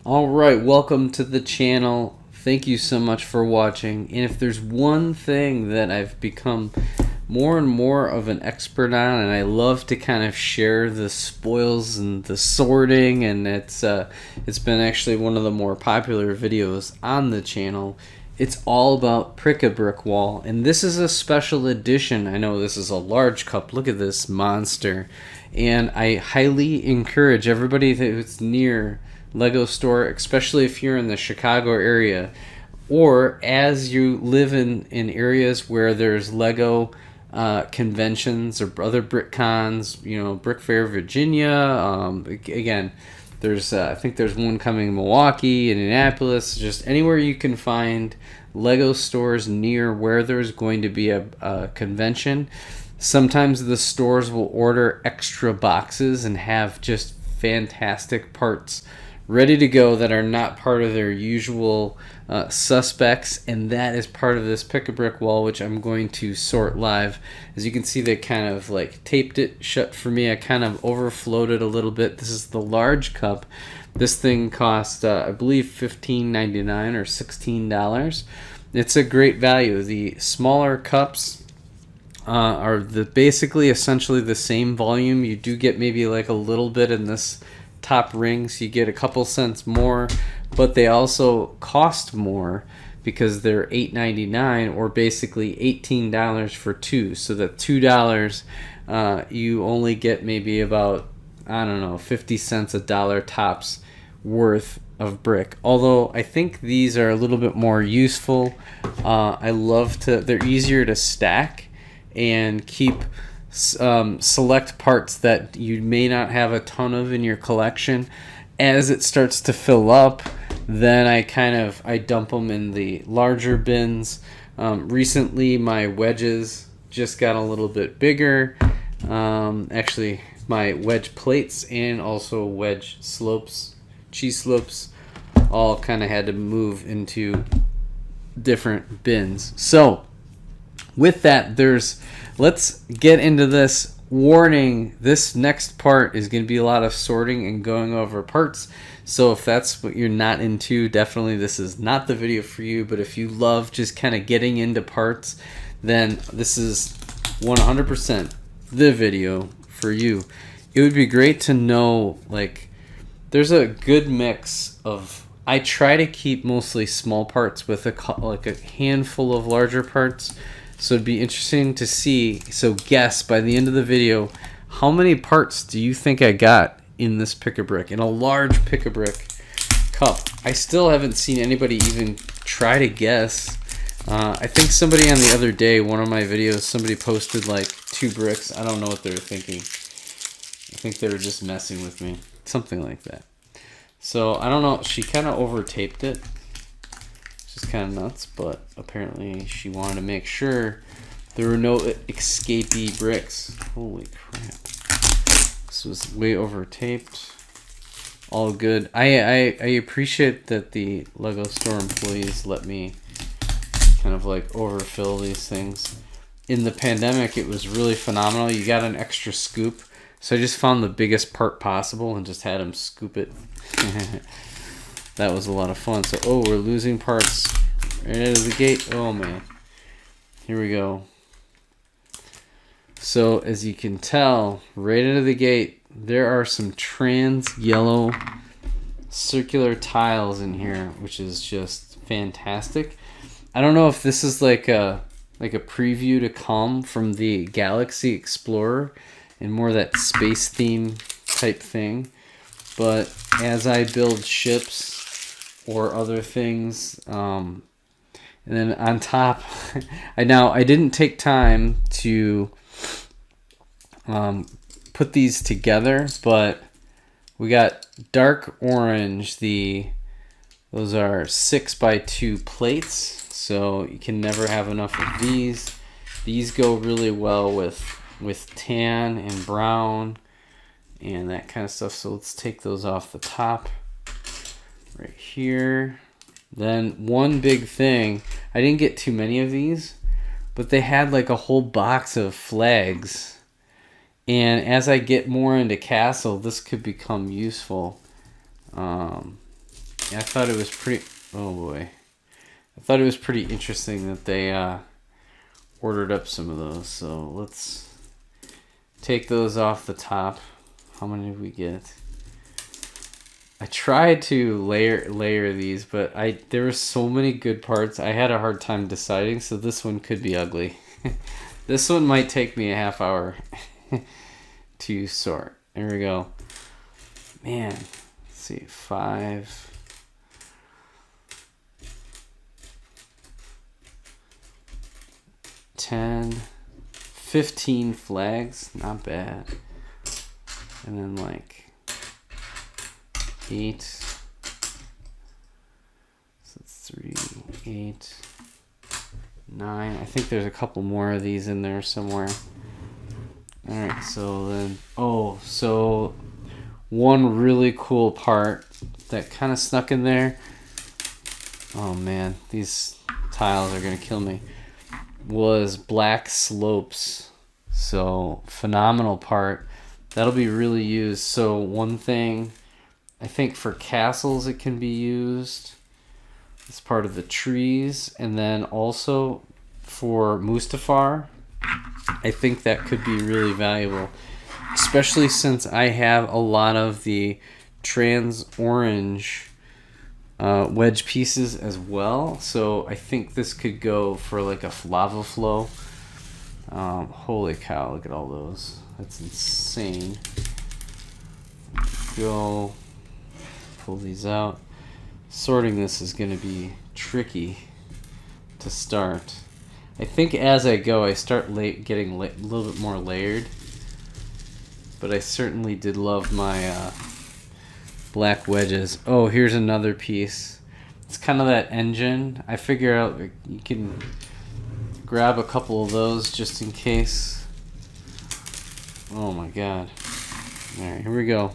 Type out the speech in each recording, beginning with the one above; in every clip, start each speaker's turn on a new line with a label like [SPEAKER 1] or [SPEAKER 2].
[SPEAKER 1] Alright, welcome to the channel. Thank you so much for watching. And if there's one thing that I've become more and more of an expert on, and I love to kind of share the spoils and the sorting, and it's been actually one of the more popular videos on the channel. It's all about Prick-a-Brick Wall, and this is a special edition. I know this is a large cup. Look at this monster. And I highly encourage everybody that's near Lego store, especially if you're in the Chicago area, or as you live in areas where there's Lego conventions or other brick cons, Brick Fair Virginia. Again, there's I think there's one coming in Milwaukee, Indianapolis, just anywhere you can find Lego stores near where there's going to be a convention. Sometimes the stores will order extra boxes and have just fantastic parts ready to go that are not part of their usual suspects, and that is part of this Pick-a-Brick Wall, which I'm going to sort live. As you can see, they kind of like taped it shut for me. I kind of overflowed it a little bit. This is the large cup. This thing cost I believe $15.99 or $16. It's a great value. The smaller cups are basically essentially the same volume. You do get maybe like a little bit in this top ring, so you get a couple cents more, but they also cost more because they're $8.99 or basically $18 for two. So that $2 you only get maybe about, I don't know, 50 cents, a dollar tops worth of brick. Although I think these are a little bit more useful. They're easier to stack and keep select parts that you may not have a ton of in your collection. As it starts to fill up, then I dump them in the larger bins. Recently my wedges just got a little bit bigger. Actually, my wedge plates and also wedge slopes, cheese slopes, all kind of had to move into different bins. So with that, let's get into this. Warning, this next part is going to be a lot of sorting and going over parts. So if that's what you're not into, definitely this is not the video for you. But if you love just kind of getting into parts, then this is 100% the video for you. It would be great to know, like, there's a good mix of, I try to keep mostly small parts with a handful of larger parts. So it'd be interesting to see. So guess by the end of the video, how many parts do you think I got in this Pick-a-Brick, in a large Pick-a-Brick cup? I still haven't seen anybody even try to guess. I think somebody on the other day, one of my videos, somebody posted like 2 bricks. I don't know what they were thinking. I think they were just messing with me. Something like that. So I don't know. She kind of over-taped it. Kind of nuts, but apparently she wanted to make sure there were no escapee bricks. Holy crap, this was way over taped. All good. I appreciate that the Lego store employees let me kind of like overfill these things. In the pandemic, it was really phenomenal. You got an extra scoop, so I just found the biggest part possible and just had them scoop it. That was a lot of fun. So, we're losing parts right out of the gate. Oh, man. Here we go. So, as you can tell, right out of the gate, there are some trans yellow circular tiles in here, which is just fantastic. I don't know if this is like a preview to come from the Galaxy Explorer and more that space theme type thing. But as I build ships or other things, and then on top, I didn't take time to put these together, but we got dark orange. Those are 6x2 plates, so you can never have enough of these. These go really well with tan and brown and that kind of stuff. So let's take those off the top right here. Then one big thing, I didn't get too many of these, but they had like a whole box of flags. And as I get more into Castle, this could become useful. I thought it was pretty, oh boy. I thought it was pretty interesting that they ordered up some of those. So let's take those off the top. How many did we get? I tried to layer these, but there were so many good parts. I had a hard time deciding, so this one could be ugly. This one might take me a half hour to sort. There we go. Man, let's see, 5. 10, 15 flags, not bad. And then like 8. So it's 3, 8, 9. I think there's a couple more of these in there somewhere. Alright, so then, so one really cool part that kind of snuck in there. Oh man, these tiles are gonna kill me. Was black slopes. So phenomenal part. That'll be really used. So one thing, I think for castles it can be used as part of the trees, and then also for Mustafar, I think that could be really valuable, especially since I have a lot of the trans orange wedge pieces as well. So I think this could go for like a lava flow. Holy cow, look at all those. That's insane. Go pull these out. Sorting this is going to be tricky to start. I think as I go I start getting a little bit more layered, but I certainly did love my black wedges. Oh, here's another piece. It's kind of that engine. I figure out you can grab a couple of those just in case. Oh my god. Alright, here we go.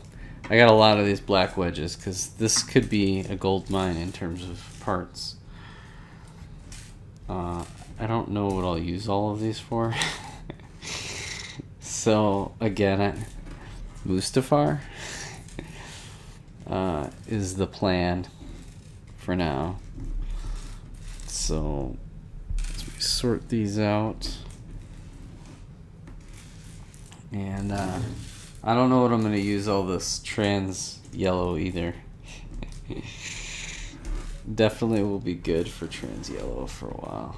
[SPEAKER 1] I got a lot of these black wedges because this could be a gold mine in terms of parts. I don't know what I'll use all of these for. So again, Mustafar is the plan for now. So let's sort these out. And I don't know what I'm going to use all this trans yellow either. Definitely will be good for trans yellow for a while.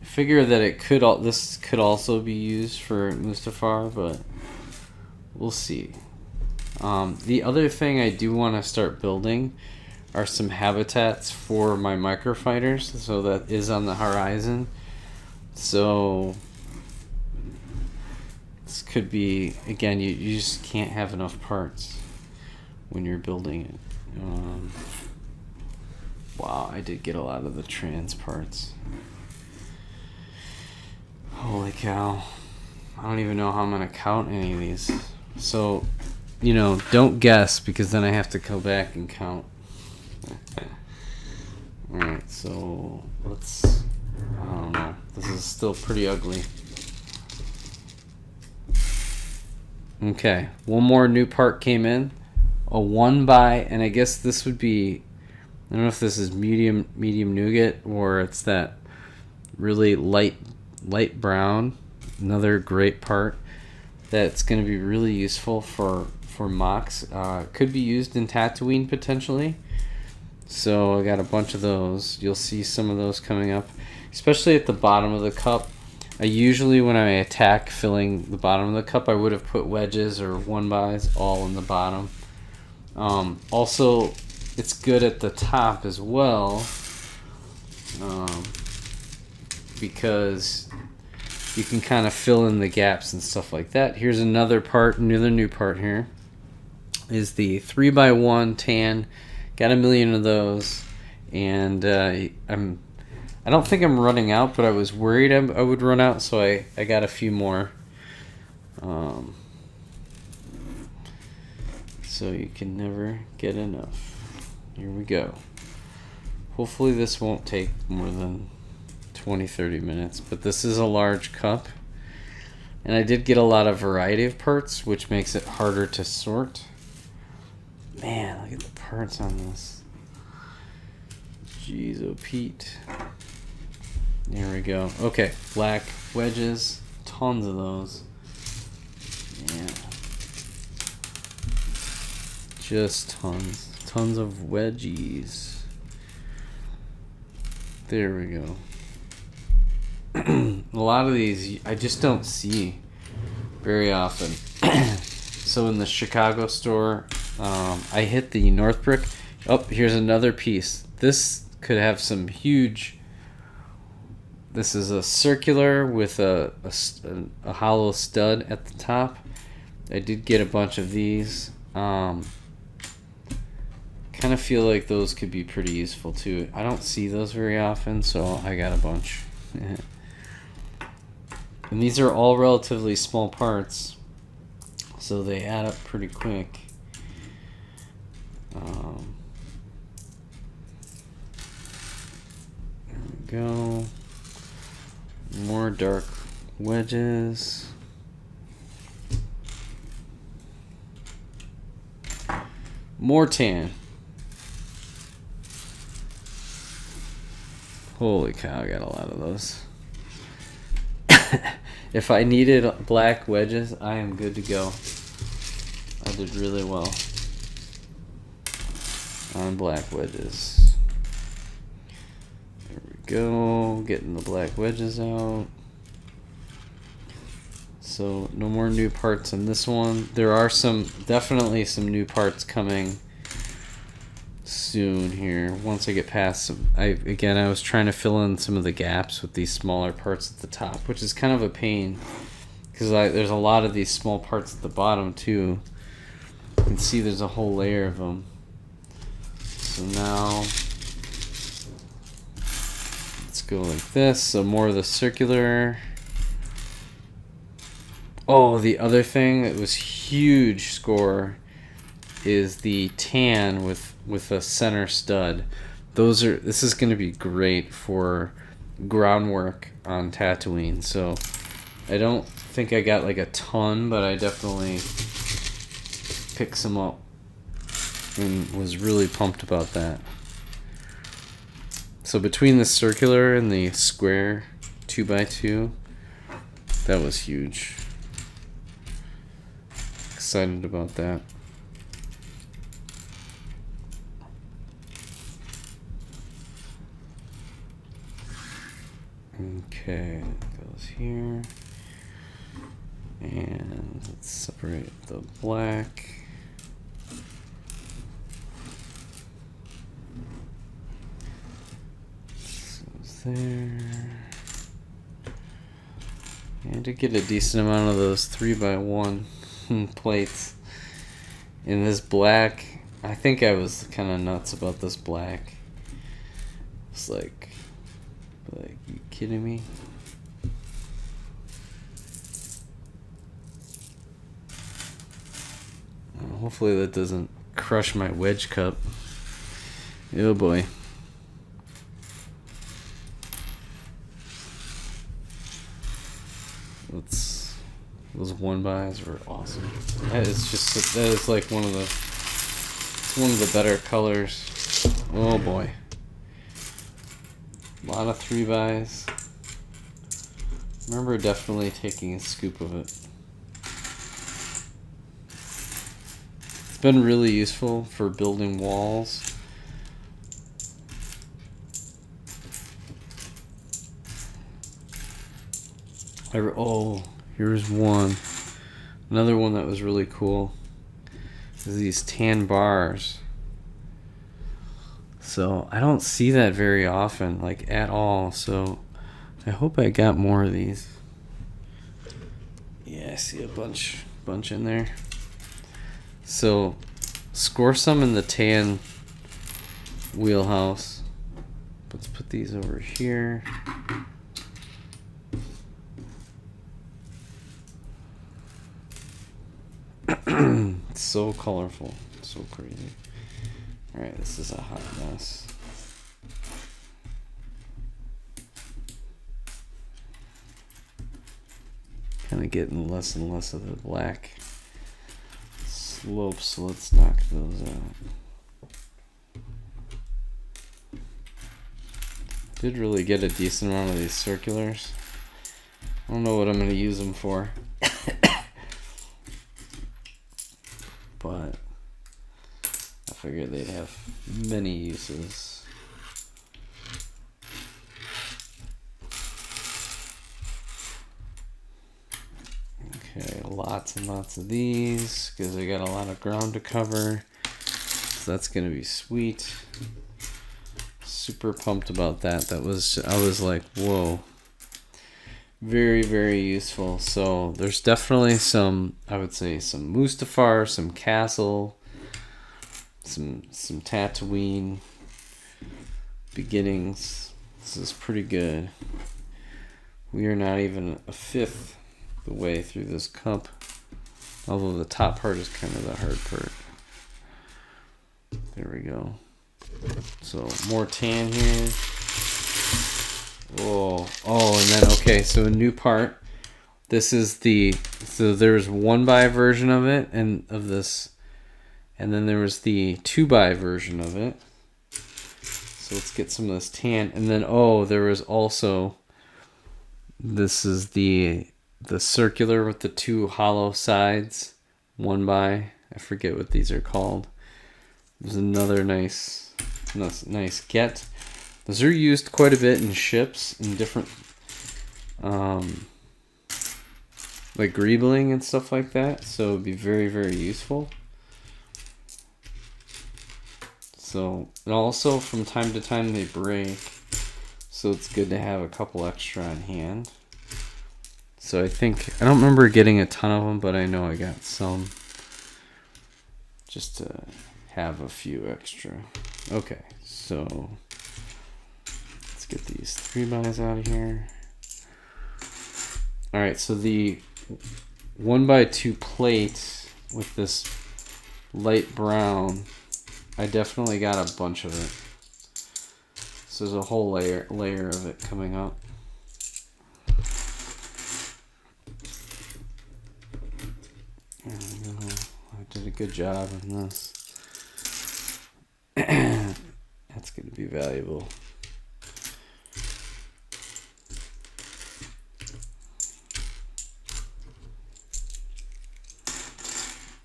[SPEAKER 1] I figure that this could also be used for Mustafar, but we'll see. The other thing I do want to start building are some habitats for my microfighters, so that is on the horizon. So this could be, again, you just can't have enough parts when you're building it. Wow, I did get a lot of the trans parts. Holy cow. I don't even know how I'm going to count any of these. So, don't guess, because then I have to go back and count. Alright, so let's, I don't know. This is still pretty ugly. Okay, one more new part came in. A 1x, and I guess this would be, I don't know if this is medium nougat or it's that really light brown. Another great part that's going to be really useful for mocks. Could be used in Tatooine potentially. So I got a bunch of those. You'll see some of those coming up, especially at the bottom of the cup. I usually, when I attack filling the bottom of the cup, I would have put wedges or 1x's all in the bottom. Also, it's good at the top as well, because you can kind of fill in the gaps and stuff like that. Here's another new part here. Is the 3x1 tan. Got 1 million of those, and I don't think I'm running out, but I was worried I would run out, so I got a few more. So you can never get enough. Here we go. Hopefully this won't take more than 20-30 minutes, but this is a large cup, and I did get a lot of variety of parts, which makes it harder to sort. Man, look at the parts on this. Jeez, oh Pete. There we go. Okay, black wedges. Tons of those. Yeah. Just tons. Tons of wedgies. There we go. A lot of these I just don't see very often. So in the Chicago store, I hit the North Brick. Oh, here's another piece. This could have some huge... This is a circular with a hollow stud at the top. I did get a bunch of these. Kind of feel like those could be pretty useful too. I don't see those very often, so I got a bunch. And these are all relatively small parts, so they add up pretty quick. There we go. More dark wedges. More tan. Holy cow, I got a lot of those. If I needed black wedges, I am good to go. I did really well on black wedges. There we go, getting the black wedges out. So no more new parts in this one. There are definitely some new parts coming soon here. Once I get past some, I was trying to fill in some of the gaps with these smaller parts at the top, which is kind of a pain because there's a lot of these small parts at the bottom too. You can see there's a whole layer of them. So now let's go like this. So more of the circular. Oh, the other thing that was huge score is the tan with a center stud. This is going to be great for groundwork on Tatooine. So I don't think I got like a ton, but I definitely picked some up and was really pumped about that. So between the circular and the square 2x2, that was huge. Excited about that. Okay, that goes here. And let's separate the black. This goes there. And to get a decent amount of those 3x1 plates. In this black, I think I was kind of nuts about this black. It's like, you kidding me? Hopefully that doesn't crush my wedge cup. Oh boy. Those 1x's were awesome. That is like one of the better colors. Oh boy. A lot of 3x's. Remember definitely taking a scoop of it. It's been really useful for building walls. Here's one. Another one that was really cool is these tan bars. So I don't see that very often, like at all. So I hope I got more of these. Yeah, I see a bunch in there. So score some in the tan wheelhouse. Let's put these over here. It's so colorful, so crazy. Alright, this is a hot mess. Kind of getting less and less of the black slopes, so let's knock those out. Did really get a decent amount of these circulars. I don't know what I'm going to use them for. But I figured they'd have many uses. Okay, lots and lots of these because I got a lot of ground to cover. So that's going to be sweet. Super pumped about that. I was like, whoa. Very, very useful. So there's definitely some, I would say, some Mustafar, some Castle, some Tatooine beginnings. This is pretty good. We are not even a fifth the way through this cup, although the top part is kind of the hard part. There we go. So more tan here. Oh, and then, okay, so a new part. This is so there's 1x version of it, and of this, and then there was the 2x version of it. So let's get some of this tan, and then, there was also, this is the circular with the 2 hollow sides, 1x, I forget what these are called. There's another nice get. Those are used quite a bit in ships in different, like greebling and stuff like that. So it would be very, very useful. So, and also from time to time they break. So it's good to have a couple extra on hand. So I don't remember getting a ton of them, but I know I got some. Just to have a few extra. Okay, so let's get these 3x's out of here. All right, so the 1x2 plate with this light brown, I definitely got a bunch of it. So there's a whole layer of it coming up. I did a good job on this. That's going to be valuable.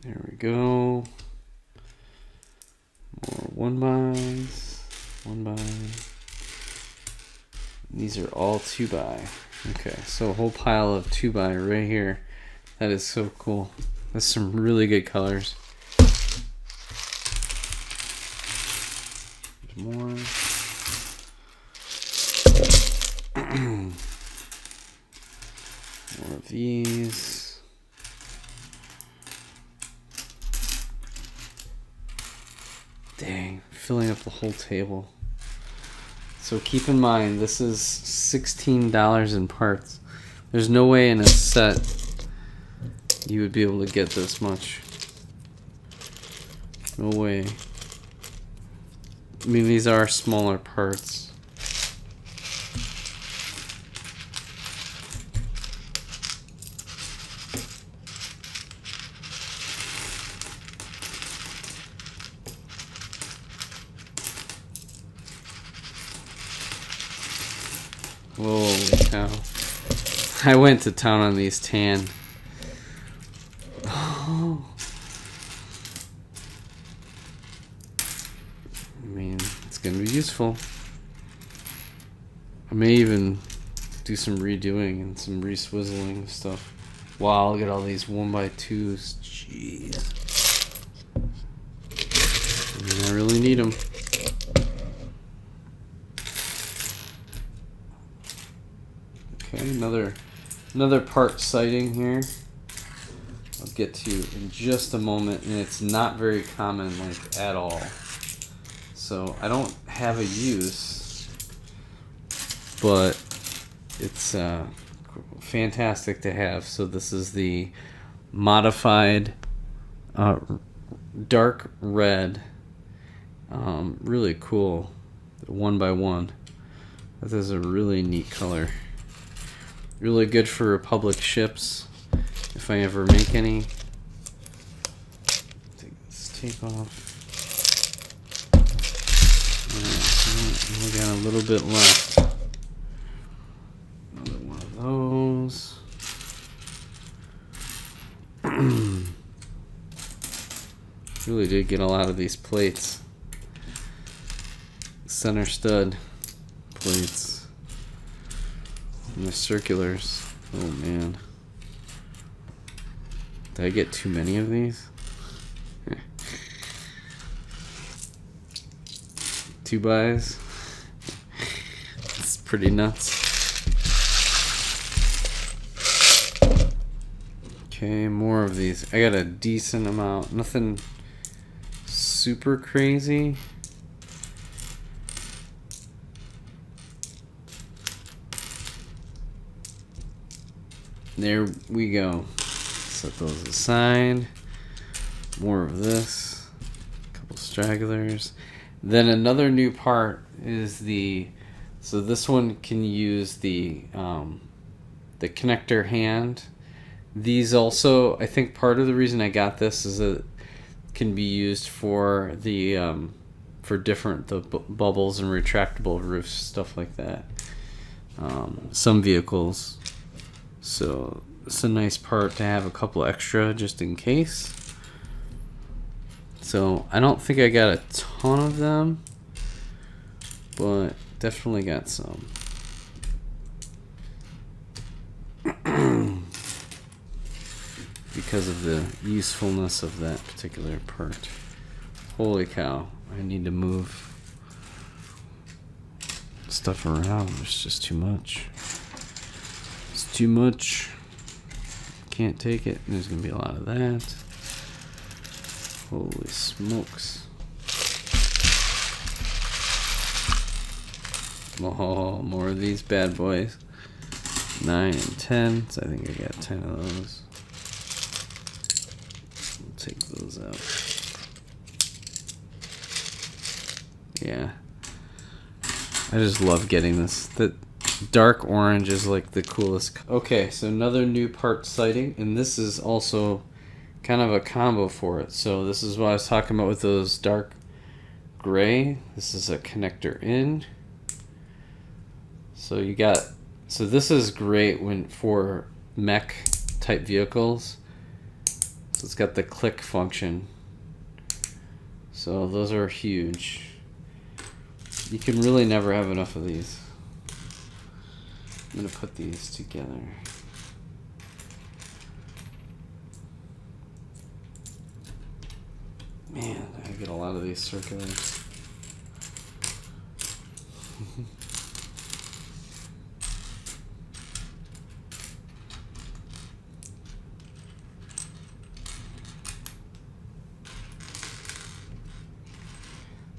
[SPEAKER 1] There we go. More 1x's. 1x. These are all 2x. Okay, so a whole pile of 2x right here. That is so cool. That's some really good colors. There's more. More of these. Dang, filling up the whole table. So keep in mind, this is $16 in parts. There's no way in a set you would be able to get this much. No way. I mean, these are smaller parts. Holy cow. I went to town on these tan. Oh. I mean, it's going to be useful. I may even do some redoing and some re-swizzling of stuff. Wow, look at all these 1x2s. Jeez. I mean, I really need them. Okay, another part sighting here. I'll get to in just a moment, and it's not very common, like, at all. So I don't have a use, but it's fantastic to have. So this is the modified dark red, really cool 1x1. This is a really neat color. Really good for Republic ships, if I ever make any. Take this tape off. Alright, we got a little bit left. get a lot of these plates. Center stud plates. And the circulars. Oh man. Did I get too many of these? 2 buys. It's pretty nuts. Okay, more of these. I got a decent amount. Nothing super crazy. There we go. Set those aside. More of this. A couple stragglers. Then another new part is so this one can use the connector hand. These also, I think part of the reason I got this is that it can be used for for different bubbles and retractable roofs, stuff like that. Some vehicles. So it's a nice part to have a couple extra just in case. So I don't think I got a ton of them, but definitely got some. Because of the usefulness of that particular part. Holy cow, I need to move stuff around. There's just too much. It's too much. Can't take it. There's gonna be a lot of that. Holy smokes. Oh, more of these bad boys. 9 and 10. So I think I got 10 of those. We'll take those out. Yeah. I just love getting this. The dark orange is like the coolest. Okay, so another new part sighting, and this is also kind of a combo for it. So this is what I was talking about with those dark gray. This is a connector in. So this is great for mech type vehicles. So it's got the click function. So those are huge. You can really never have enough of these. I'm gonna put these together. Man, I get a lot of these circulars.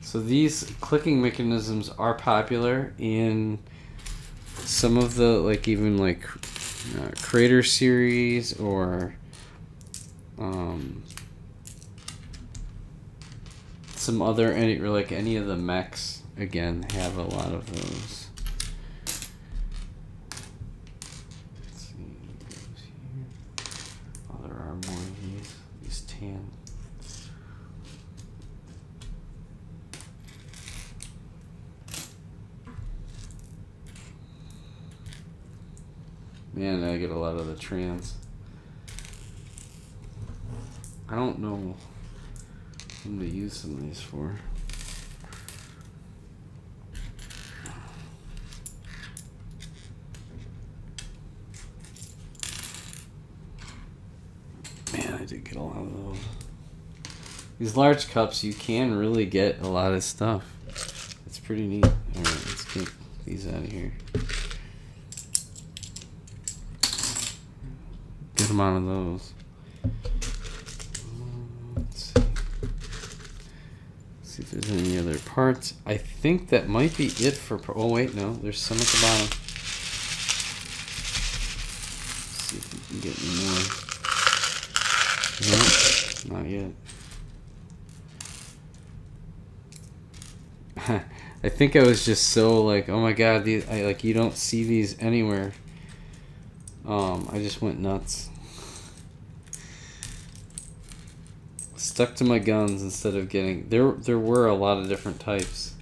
[SPEAKER 1] So these clicking mechanisms are popular in some of the Crater series or some other any of the mechs again have a lot of those. Let's see what goes here. Oh, there are more of these tan. Man, I get a lot of the trans. I don't know what to use some of these for. Man, I did get a lot of those. These large cups, you can really get a lot of stuff. It's pretty neat. Alright, let's get these out of here. Good amount of those. Let's see if there's any other parts. I think that might be it for. Oh wait, no, there's some at the bottom. Let's see if we can get any more. No, not yet. I think I was just so like, oh my god, these you don't see these anywhere. I just went nuts. Stuck to my guns instead of getting... There were a lot of different types.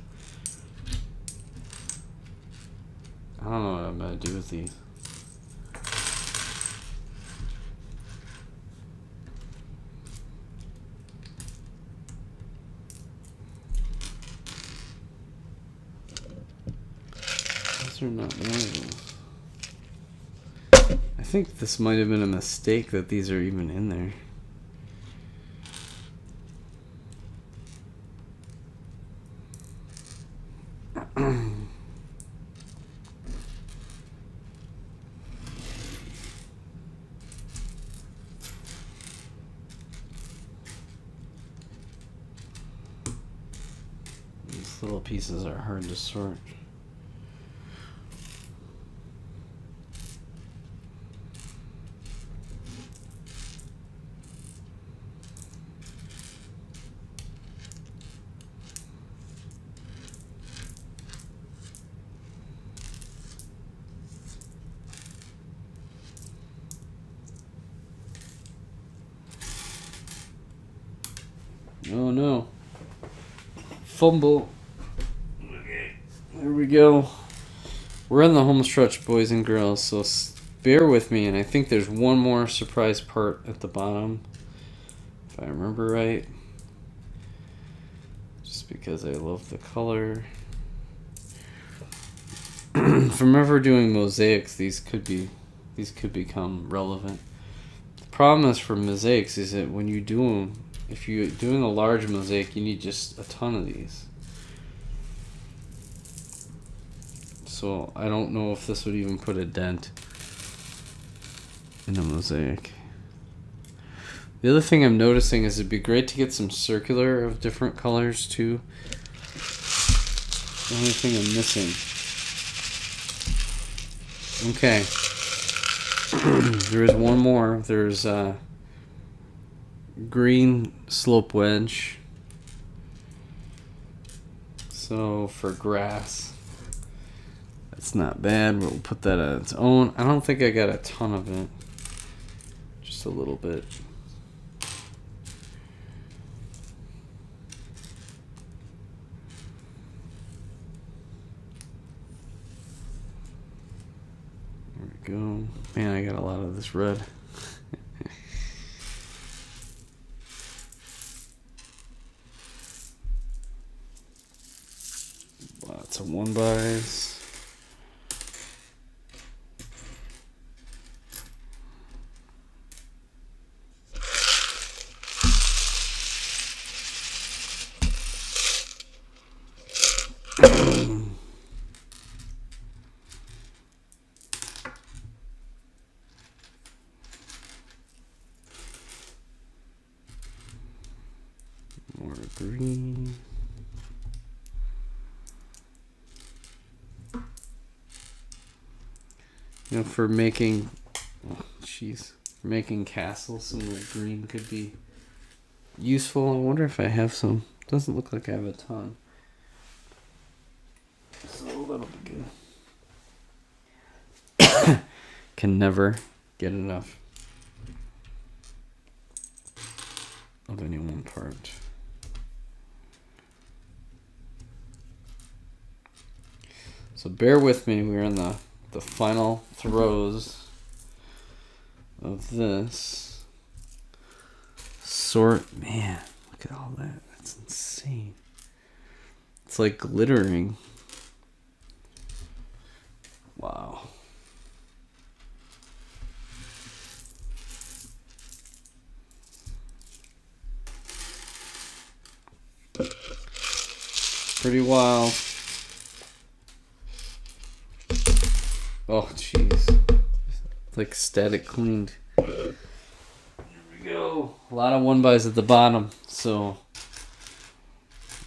[SPEAKER 1] I don't know what I'm going to do with these. are not one of those. I think this might have been a mistake that these are even in there. These little pieces are hard to sort. Oh no. Fumble. Okay. There we go. We're in the home stretch, boys and girls, so bear with me. And I think there's one more surprise part at the bottom, if I remember right. Just because I love the color. If I'm ever doing mosaics, these could become relevant. The problem is for mosaics is that when you do them, if you're doing a large mosaic, you need just a ton of these. So I don't know if this would even put a dent in a mosaic. The other thing I'm noticing is it'd be great to get some circular of different colors too. The only thing I'm missing. Okay. There is one more. There's green slope wedge. So for grass, that's not bad. We'll put that on its own. I don't think I got a ton of it. Just a little bit. There we go. Man, I got a lot of this red. Lots of 1x. More green. You know, for making, for making castles, some of the green could be useful. I wonder if I have some. Doesn't look like I have a ton. So that'll be good. Can never get enough of any one part. So bear with me. We're in the final throes of this sort. Man, look at all that. That's insane. It's like glittering. Wow. Pretty wild. Oh, jeez. Like static cleaned. There we go. A lot of 1x's at the bottom. So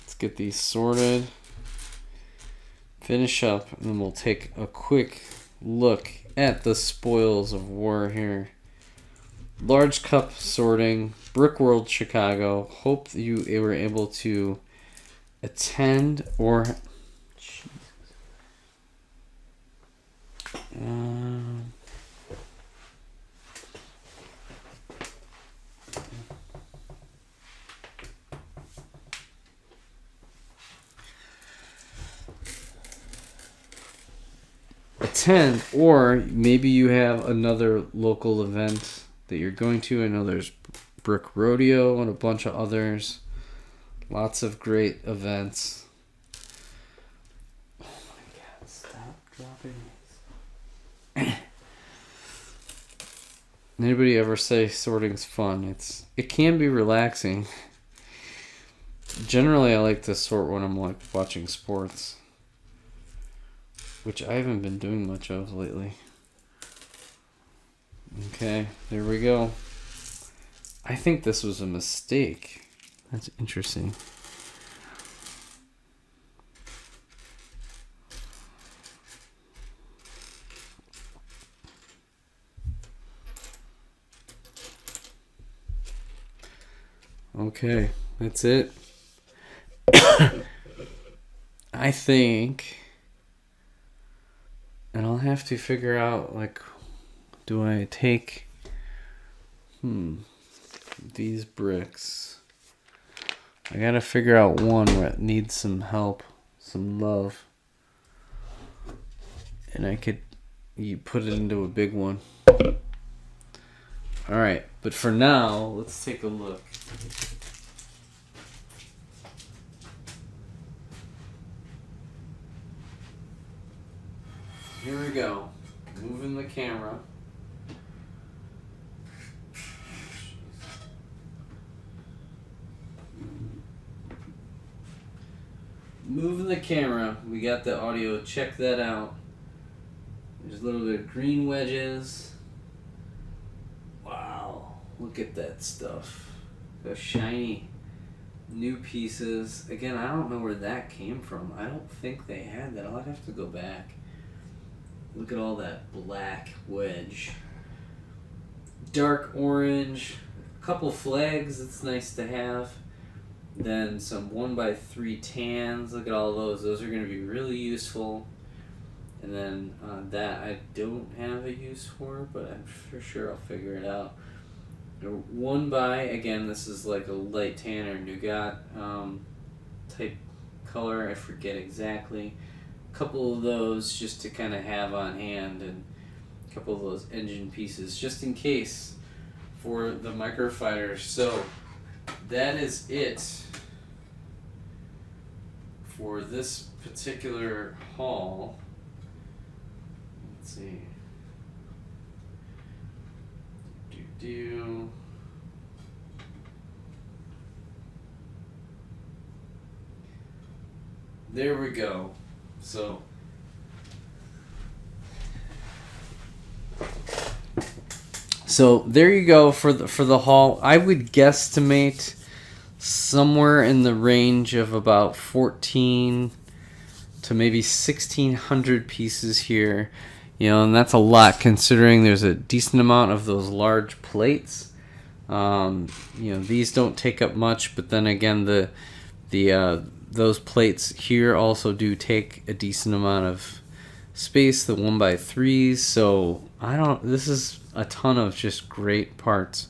[SPEAKER 1] let's get these sorted. Finish up. And then we'll take a quick look at the spoils of war here. Large cup sorting. BrickWorld Chicago. Hope you were able to attend or... attend, or maybe you have another local event that you're going to. I know there's Brick Rodeo and a bunch of others. Lots of great events. Oh my God, stop dropping. Anybody ever say sorting's fun? It can be relaxing. Generally, I like to sort when I'm like watching sports, which I haven't been doing much of lately. Okay, there we go. I think this was a mistake. That's interesting. Okay, that's it. I think, and I'll have to figure out, like, do I take these bricks? I gotta figure out one where it needs some help, some love, and you put it into a big one. All right, but for now, let's take a look. Here we go. Moving the camera. Moving the camera. We got the audio. Check that out. There's a little bit of green wedges. Wow. Look at that stuff. Those shiny new pieces. Again, I don't know where that came from. I don't think they had that. I'll have to go back. Look at all that black wedge. Dark orange. A couple flags. It's nice to have. Then some 1x3 tans. Look at all those. Those are going to be really useful. And then that I don't have a use for, but I'm for sure I'll figure it out. 1x, again, this is like a light tan or nougat type color. I forget exactly. A couple of those just to kind of have on hand, and a couple of those engine pieces just in case for the microfighters. So that is it for this particular haul. Let's see. There we go. So there you go for the haul. I would guesstimate somewhere in the range of about 14 to maybe 1,600 pieces here. You know, and that's a lot considering there's a decent amount of those large plates. You know, these don't take up much, but then again, those plates here also do take a decent amount of space, the 1x3s. So this is a ton of just great parts.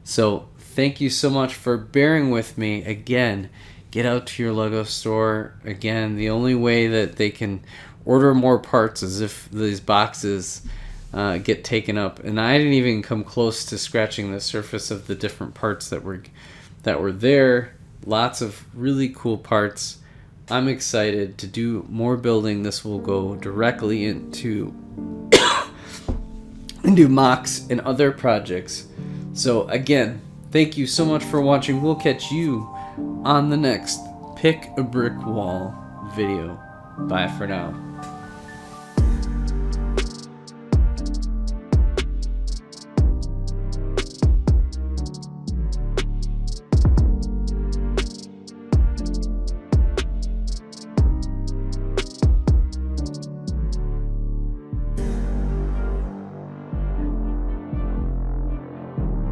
[SPEAKER 1] So thank you so much for bearing with me. Again, get out to your Lego store. Again, the only way that they can order more parts is if these boxes get taken up. And I didn't even come close to scratching the surface of the different parts that were there. Lots of really cool parts. I'm excited to do more building. This will go directly into mocks and other projects. So again, thank you so much for watching. We'll catch you on the next Pick a Brick Wall video. Bye for now.